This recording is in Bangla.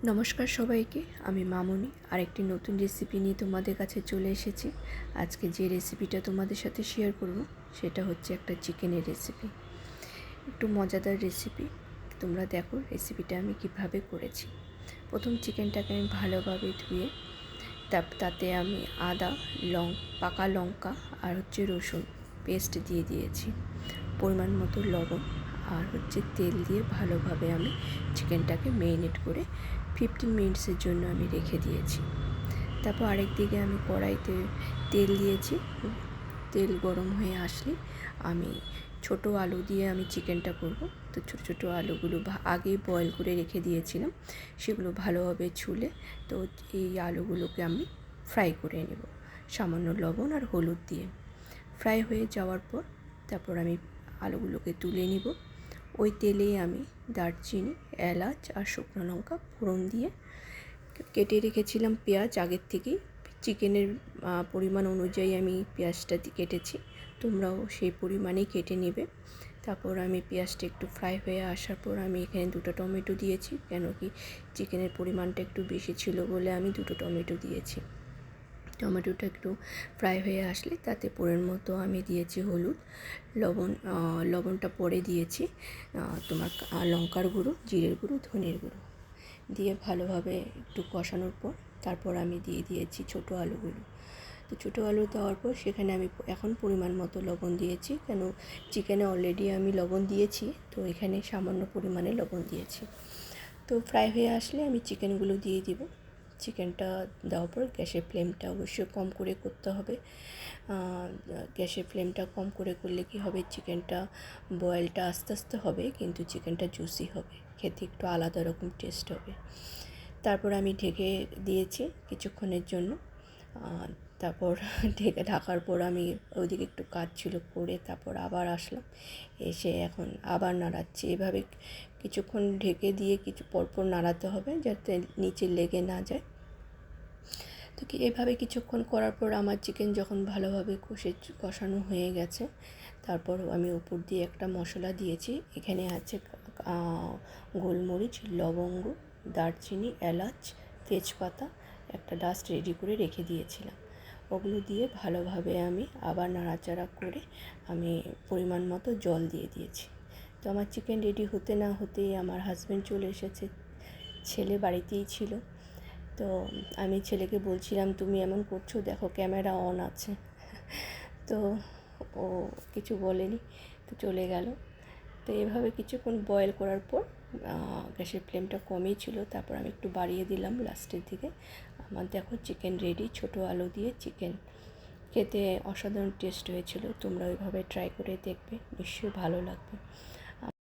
নমস্কার সবাইকে, আমি মামনি আরেকটি নতুন রেসিপি নিয়ে তোমাদের কাছে চলে এসেছি। আজকে যে রেসিপিটা তোমাদের সাথে শেয়ার করব সেটা হচ্ছে একটা চিকেনের রেসিপি, একটু মজাদার রেসিপি। তোমরা দেখো রেসিপিটা আমি কিভাবে করেছি। প্রথম চিকেনটাকে আমি ভালোভাবে ধুয়ে তাতে আমি আদা, পাকা লঙ্কা আর রসুন পেস্ট দিয়ে দিয়েছি, পরিমাণ মতো লবণ আর তেল দিয়ে ভালোভাবে আমি চিকেনটাকে ম্যারিনেট করে 15 মিনিটসের জন্য আমি রেখে দিয়েছি। তারপর আরেক দিকে আমি কড়াইতে তেল দিয়েছি। তেল গরম হয়ে আসলে আমি ছোট আলু দিয়ে আমি চিকেনটা করব। তো ছোটো ছোটো আলুগুলো আগেই বয়েল করে রেখে দিয়েছিলাম, সেগুলো ভালোভাবে ছুলে তো এই আলুগুলোকে আমি ফ্রাই করে নেব সামান্য লবণ আর হলুদ দিয়ে। ফ্রাই হয়ে যাওয়ার পর তারপর আমি আলুগুলোকে তুলে নিব। ওই তেলেই আমি দারচিনি, এলাচ আর শুকনো লঙ্কা ফোড়ন দিয়ে কেটে রেখেছিলাম পেঁয়াজ আগের থেকেই। চিকেনের পরিমাণ অনুযায়ী আমি পেঁয়াজটা কেটেছি, তোমরাও সেই পরিমাণেই কেটে নেবে। তারপর আমি পেঁয়াজটা একটু ফ্রাই হয়ে আসার পর আমি এখানে 2টো টমেটো দিয়েছি, কেন কি চিকেনের পরিমাণটা একটু বেশি ছিল বলে আমি 2টো টমেটো দিয়েছি। টমেটোটা একটু ফ্রাই হয়ে আসলে তাতে পরিমাণ মতো আমি দিয়েছি হলুদ, লবণটা পরে দিয়েছি, তোমার লঙ্কার গুঁড়ো, জিরের গুঁড়ো, ধনের গুঁড়ো দিয়ে ভালোভাবে একটু কষানোর পর তারপর আমি দিয়ে দিয়েছি ছোটো আলুগুলো। তো ছোটো আলু দেওয়ার পর সেখানে আমি এখন পরিমাণ মতো লবণ দিয়েছি, কেন চিকেনে অলরেডি আমি লবণ দিয়েছি, তো এখানে সামান্য পরিমাণে লবণ দিয়েছি। তো ফ্রাই হয়ে আসলে আমি চিকেনগুলো দিয়ে দিব। চিকেনটা দেওয়ার পর গ্যাসের ফ্লেমটা অবশ্যই কম করে করতে হবে। গ্যাসের ফ্লেমটা কম করে করলে কি হবে, চিকেনটা বয়েলটা আস্তে আস্তে হবে কিন্তু চিকেনটা জুসি হবে, খেতে একটু আলাদা রকম টেস্ট হবে। তারপর আমি ঢেকে দিয়েছি কিছুক্ষণের জন্য। তারপর ঢাকার পর আমি ওইদিকে একটু কাজ ছিল করে তারপর আবার আসলাম, এসে এখন আবার নাড়াচ্ছি। এভাবে কিছুক্ষণ ঢেকে দিয়ে কিছু পরপর নাড়াতে হবে যাতে নিচে লেগে না যায়। তো এভাবে কিছুক্ষণ করার পর আমার চিকেন যখন ভালোভাবে কষানো হয়ে গেছে, তারপর আমি উপর দিয়ে একটা মশলা দিয়েছি। এখানে আছে গোলমরিচ, লবঙ্গ, দারচিনি, এলাচ, তেজপাতা, একটা ডাস্ট রেডি করে রেখে দিয়েছিলাম। ওগুলো দিয়ে ভালোভাবে আমি আবার নাড়াচাড়া করে আমি পরিমাণ মতো জল দিয়ে দিয়েছি। তো আমার চিকেন রেডি হতে না হতেই আমার হাজব্যান্ড চলে এসেছে, ছেলে বাড়িতেই ছিল। তো আমি ছেলেকে বলছিলাম, তুমি এমন করছো, দেখো ক্যামেরা অন আছে। তো ও কিছু বলেনি, তো চলে গেল। তো এভাবে কিছুক্ষণ বয়েল করার পর গ্যাসের ফ্লেমটা কমই ছিল, তারপর আমি একটু বাড়িয়ে দিলাম লাস্টের দিকে। আমার দেখো চিকেন রেডি, ছোটো আলু দিয়ে চিকেন, খেতে অসাধারণ টেস্ট হয়েছিল। তোমরা ওইভাবে ট্রাই করে দেখবে, নিশ্চয়ই ভালো লাগবে।